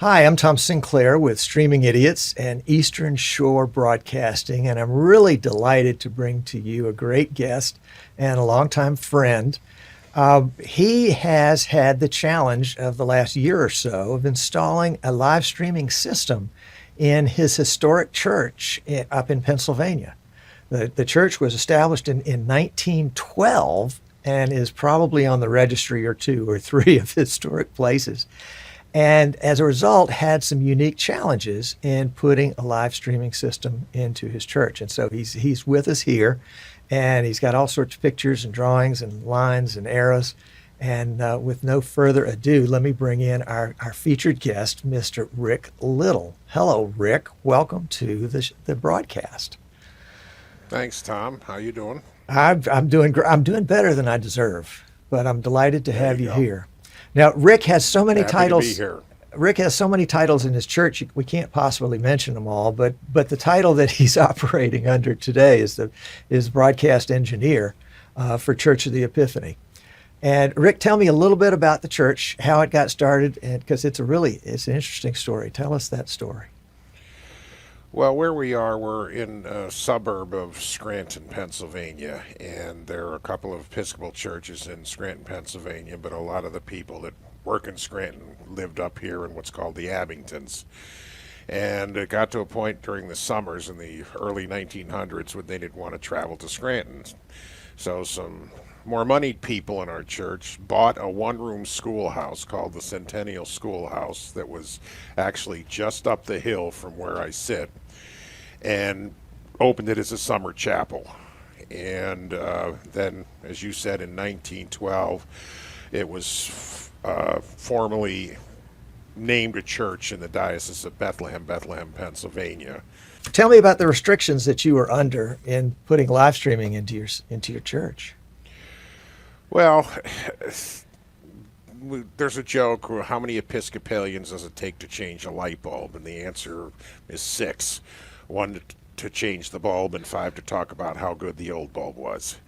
Hi, I'm Tom Sinclair with Streaming Idiots and Eastern Shore Broadcasting, and I'm really delighted to bring to you a great guest and a longtime friend. He has had the challenge of the last year or so of installing a live streaming system in his historic church up in Pennsylvania. The church was established in 1912 and is probably on the registry or two or three of historic places. And as a result, had some unique challenges in putting a live streaming system into his church. And so he's with us here, and he's got all sorts of pictures and drawings and lines and arrows. And with no further ado, let me bring in our featured guest, Mr. Rick Little. Hello, Rick. Welcome to the broadcast. Thanks, Tom. How you doing? I'm doing better than I deserve, but I'm delighted to have you here. Now, Rick has so many titles. To be here. Rick has so many titles in his church, we can't possibly mention them all. But the title that he's operating under today is broadcast engineer for Church of the Epiphany. And Rick, tell me a little bit about the church, how it got started, and because it's an interesting story. Tell us that story. Well, where we are, we're in a suburb of Scranton, Pennsylvania, and there are a couple of Episcopal churches in Scranton, Pennsylvania, but a lot of the people that work in Scranton lived up here in what's called the Abingtons. And it got to a point during the summers in the early 1900s when they didn't want to travel to Scranton. So some more moneyed people in our church bought a one-room schoolhouse called the Centennial Schoolhouse that was actually just up the hill from where I sit, and opened it as a summer chapel. And then, as you said, in 1912, it was formally named a church in the Diocese of Bethlehem, Pennsylvania. Tell me about the restrictions that you were under in putting live streaming into your church. Well, there's a joke, how many Episcopalians does it take to change a light bulb? And the answer is 6. 1 to change the bulb and 5 to talk about how good the old bulb was.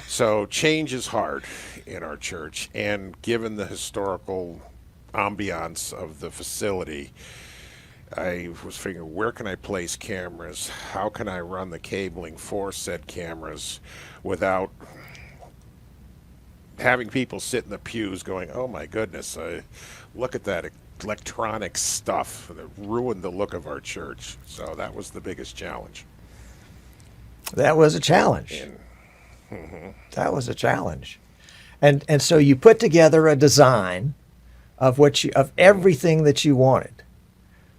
So change is hard in our church, and given the historical ambiance of the facility, I was figuring, where can I place cameras? How can I run the cabling for said cameras without having people sit in the pews going, oh my goodness, look at that electronic stuff that ruined the look of our church. So that was the biggest challenge. That was a challenge. That was a challenge. And so you put together a design of everything that you wanted.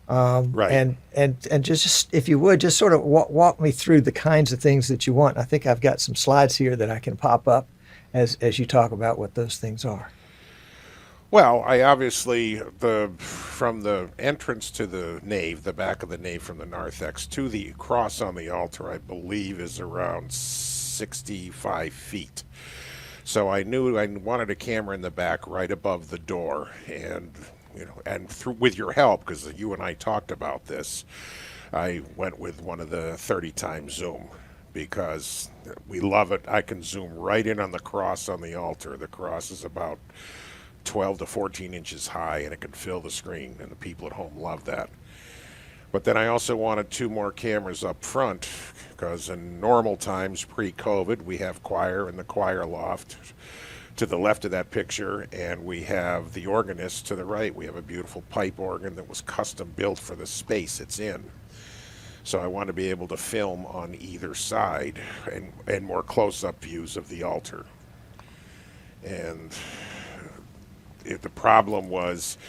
Right. And just, if you would, just sort of walk me through the kinds of things that you want. I think I've got some slides here that I can pop up as you talk about what those things are. Well, I obviously, from the entrance to the nave, the back of the nave from the narthex to the cross on the altar, I believe is around 65 feet. So I knew I wanted a camera in the back right above the door, and with your help, because you and I talked about this, I went with one of the 30 times zoom, because we love it. I can zoom right in on the cross on the altar. The cross is about 12 to 14 inches high, and it can fill the screen, and the people at home love that. But then I also wanted 2 more cameras up front, because in normal times, pre-COVID, we have choir in the choir loft to the left of that picture, and we have the organist to the right. We have a beautiful pipe organ that was custom built for the space it's in. So I want to be able to film on either side and more close-up views of the altar. And the problem was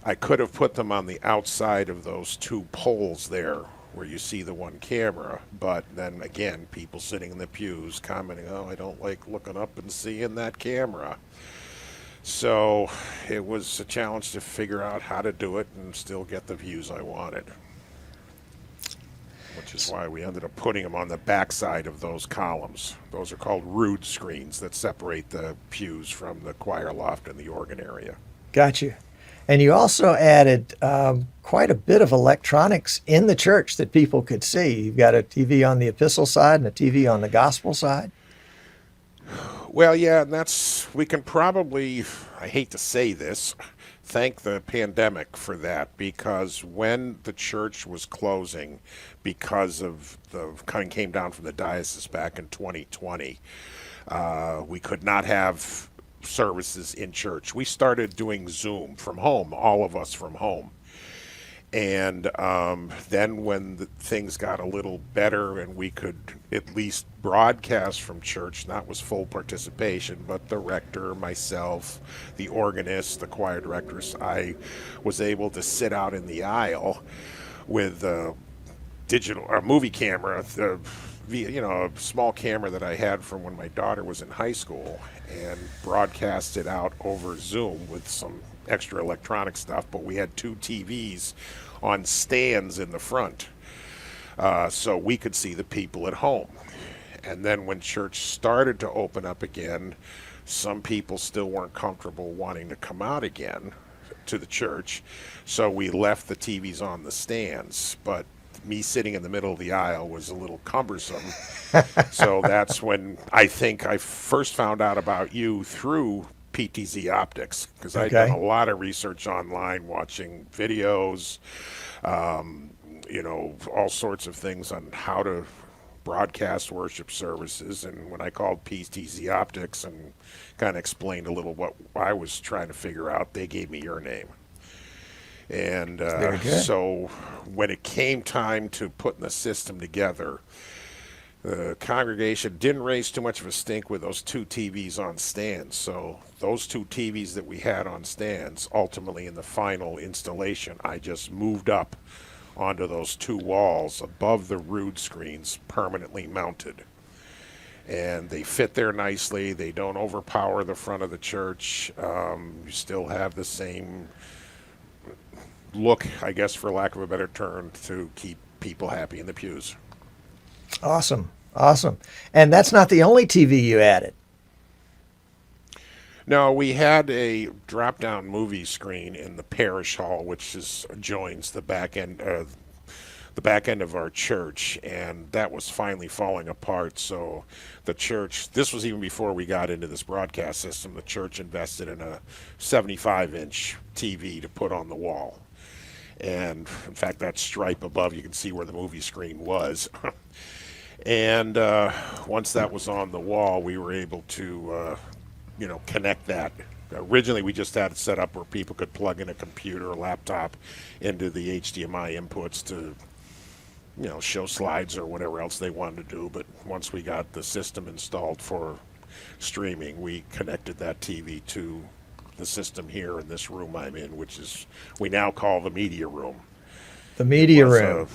I could have put them on the outside of those 2 poles there where you see the one camera, but then again, people sitting in the pews commenting, oh, I don't like looking up and seeing that camera. So it was a challenge to figure out how to do it and still get the views I wanted, which is why we ended up putting them on the backside of those columns. Those are called rood screens that separate the pews from the choir loft and the organ area. Got you. And you also added quite a bit of electronics in the church that people could see. You've got a TV on the epistle side and a TV on the gospel side. Well, yeah, and we can probably, I hate to say this, thank the pandemic for that, because when the church was closing because of the kind came down from the diocese back in 2020, we could not have services in church. We started doing Zoom from home, all of us from home. And then when things got a little better and we could at least broadcast from church, not was full participation, but the rector, myself, the organist, the choir directors, I was able to sit out in the aisle with a movie camera, a small camera that I had from when my daughter was in high school, and broadcast it out over Zoom with some extra electronic stuff. But we had 2 TVs on stands in the front, so we could see the people at home. And then when church started to open up again, some people still weren't comfortable wanting to come out again to the church, so we left the TVs on the stands. But me sitting in the middle of the aisle was a little cumbersome. So that's when I think I first found out about you through PTZOptics, because I'd done a lot of research online, watching videos, all sorts of things on how to broadcast worship services. And when I called PTZOptics and kind of explained a little what I was trying to figure out, they gave me your name. And so when it came time to putting the system together, the congregation didn't raise too much of a stink with those 2 TVs on stands. So those 2 TVs that we had on stands, ultimately in the final installation, I just moved up onto those 2 walls above the rood screens, permanently mounted. And they fit there nicely. They don't overpower the front of the church. You still have the same look, I guess, for lack of a better term, to keep people happy in the pews. Awesome. And that's not the only TV you added. No, we had a drop-down movie screen in the parish hall, which joins the back end of our church, and that was finally falling apart. So the church, this was even before we got into this broadcast system, the church invested in a 75-inch TV to put on the wall. And in fact, that stripe above, you can see where the movie screen was. And once that was on the wall, we were able to, connect that. Originally, we just had it set up where people could plug in a computer or laptop into the HDMI inputs to, show slides or whatever else they wanted to do. But once we got the system installed for streaming, we connected that TV to the system here in this room I'm in, which is we now call the media room. The media room.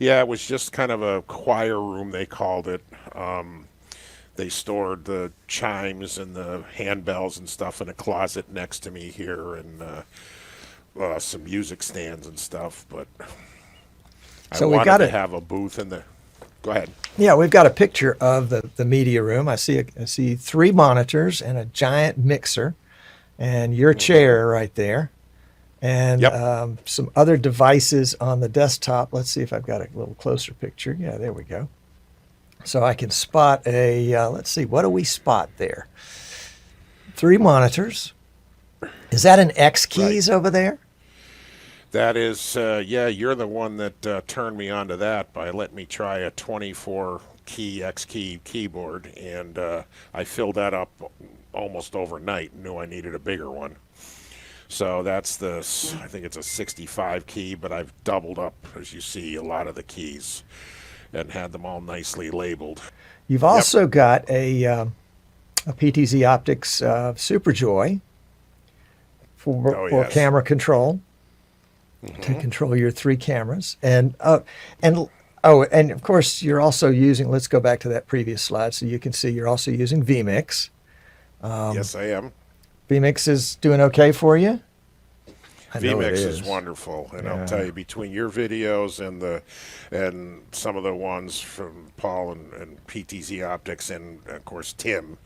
Yeah, it was just kind of a choir room, they called it. They stored the chimes and the handbells and stuff in a closet next to me here, and some music stands and stuff. But I wanted to have a booth in the. Go ahead. Yeah, we've got a picture of the media room. I see 3 monitors and a giant mixer, and your chair right there, and some other devices on the desktop. Let's see if I've got a little closer picture. Yeah, there we go. So I can spot let's see, what do we spot there? 3 monitors. Is that an X keys over there? That is, you're the one that turned me on to that by letting me try a 24-key X key keyboard, and I filled that up almost overnight and knew I needed a bigger one. So that's I think it's a 65 key, but I've doubled up, as you see, a lot of the keys and had them all nicely labeled. You've also got a PTZOptics SuperJoy for camera control. To control your 3 cameras, and of course you're also using. Let's go back to that previous slide so you can see you're also using vmix. Yes, I am. vmix is doing okay for you. vmix is wonderful, and I'll tell you, between your videos and some of the ones from Paul and PTZOptics, and of course Tim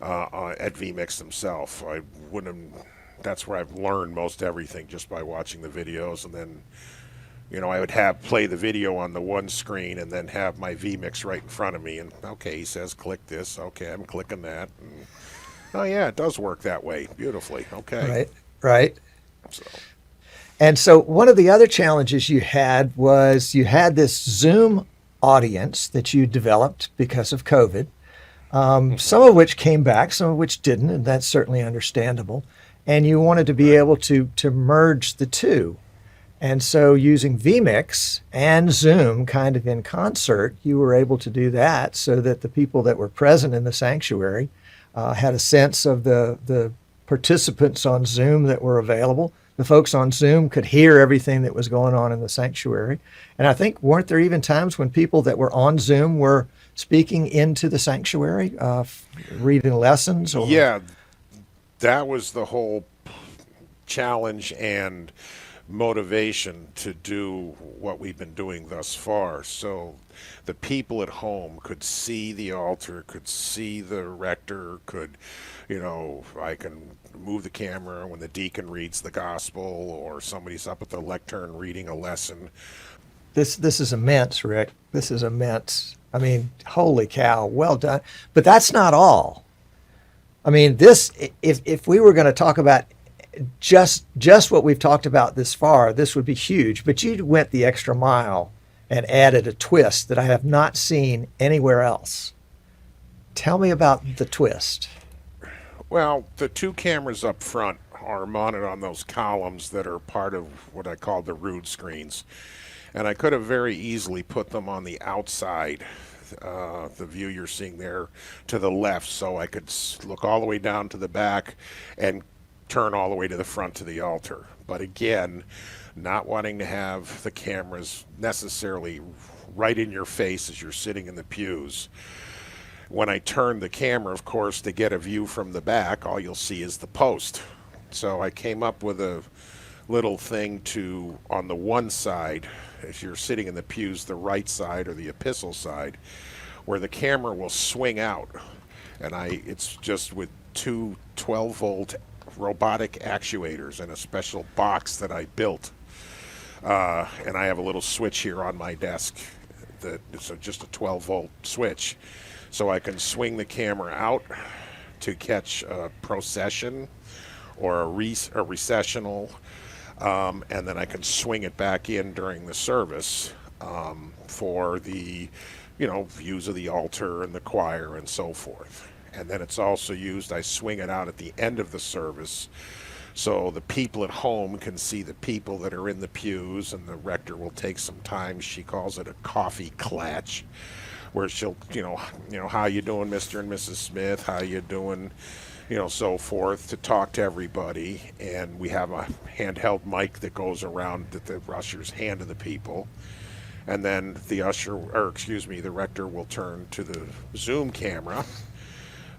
at vmix himself, I wouldn't. That's where I've learned most everything, just by watching the videos. And then, I would play the video on the one screen and then have my vmix right in front of me. And okay, he says, click this. Okay, I'm clicking that. And, oh yeah, it does work that way beautifully. Okay. Right. Right. So And so one of the other challenges you had was you had this Zoom audience that you developed because of COVID, some of which came back, some of which didn't, and that's certainly understandable. And you wanted to be able to merge the two. And so using vmix and Zoom kind of in concert, you were able to do that so that the people that were present in the sanctuary had a sense of the participants on Zoom that were available. The folks on Zoom could hear everything that was going on in the sanctuary. And I think, weren't there even times when people that were on Zoom were speaking into the sanctuary, reading lessons? Or... yeah, that was the whole challenge and motivation to do what we've been doing thus far. So the people at home could see the altar, could see the rector, could, I can move the camera when the deacon reads the gospel or somebody's up at the lectern reading a lesson. This is immense, Rick. This is immense. I mean, holy cow, well done. But that's not all. I mean, this, if we were going to talk about just what we've talked about this far, this would be huge. But you went the extra mile and added a twist that I have not seen anywhere else. Tell me about the twist. Well, the two cameras up front are mounted on those columns that are part of what I call the rood screens. And I could have very easily put them on the outside, the view you're seeing there to the left, so I could look all the way down to the back and turn all the way to the front to the altar. But again, not wanting to have the cameras necessarily right in your face as you're sitting in the pews. When I turn the camera, of course, to get a view from the back, all you'll see is the post. So I came up with a little thing to, on the one side, if you're sitting in the pews, the right side or the epistle side, where the camera will swing out. And it's just with two 12-volt robotic actuators and a special box that I built. And I have a little switch here on my desk it's just a 12-volt switch. So I can swing the camera out to catch a procession or a recessional, and then I can swing it back in during the service for the, views of the altar and the choir and so forth. And then it's also used, I swing it out at the end of the service so the people at home can see the people that are in the pews, and the rector will take some time, she calls it a coffee clatch, where she'll, how you doing, Mr. and Mrs. Smith, how you doing, so forth, to talk to everybody. And we have a handheld mic that goes around that the ushers hand to the people. And then the the rector will turn to the Zoom camera,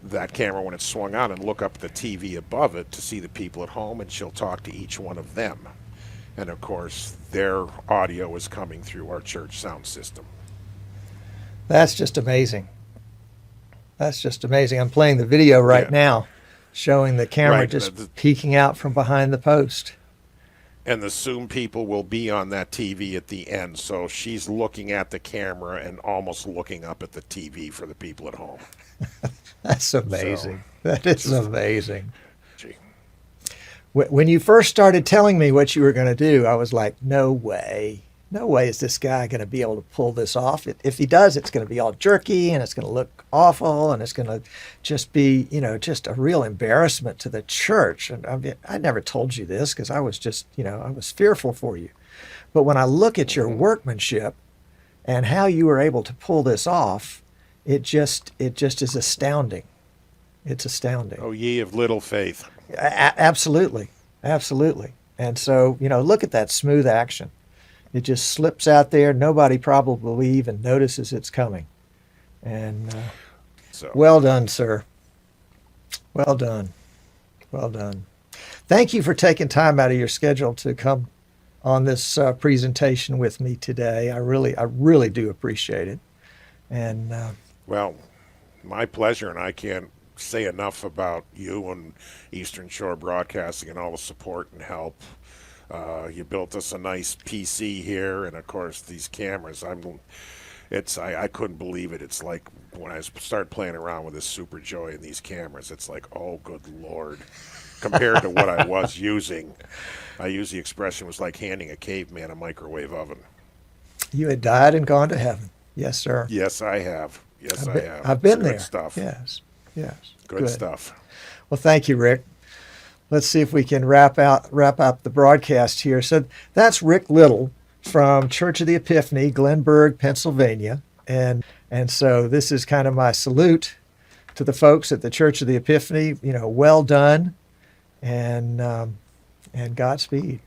that camera when it's swung out, and look up at the TV above it to see the people at home, and she'll talk to each one of them. And of course, their audio is coming through our church sound system. That's just amazing. That's just amazing. I'm playing the video right now, showing the camera just peeking out from behind the post. And the Zoom people will be on that TV at the end, so she's looking at the camera and almost looking up at the TV for the people at home. That's amazing. So, that is amazing. Gee. When you first started telling me what you were going to do, I was like, no way. No way is this guy going to be able to pull this off. If he does, it's going to be all jerky, and it's going to look awful, and it's going to just be, just a real embarrassment to the church. And I never told you this because I was just, I was fearful for you. But when I look at your workmanship and how you were able to pull this off, it just is astounding. It's astounding. Oh, ye of little faith. Absolutely. Absolutely. And so, look at that smooth action. It just slips out there. Nobody probably even notices it's coming. And well done, sir. Well done. Well done. Thank you for taking time out of your schedule to come on this presentation with me today. I really do appreciate it. And well, my pleasure, and I can't say enough about you and Eastern Shore Broadcasting and all the support and help. You built us a nice PC here, and of course these cameras. I couldn't believe it. It's like when I started playing around with this Super Joy and these cameras, it's like, oh, good Lord. compared to what I was using. I use the expression was like handing a caveman a microwave oven. You had died and gone to heaven. Yes, sir. Yes, I have. Yes, I have. I've been It's there. Good stuff. Yes. Yes. Good stuff. Well, thank you, Rick. Let's see if we can wrap up the broadcast here. So that's Rick Little from Church of the Epiphany, Glenburg, Pennsylvania. And so this is kind of my salute to the folks at the Church of the Epiphany. Well done, and Godspeed.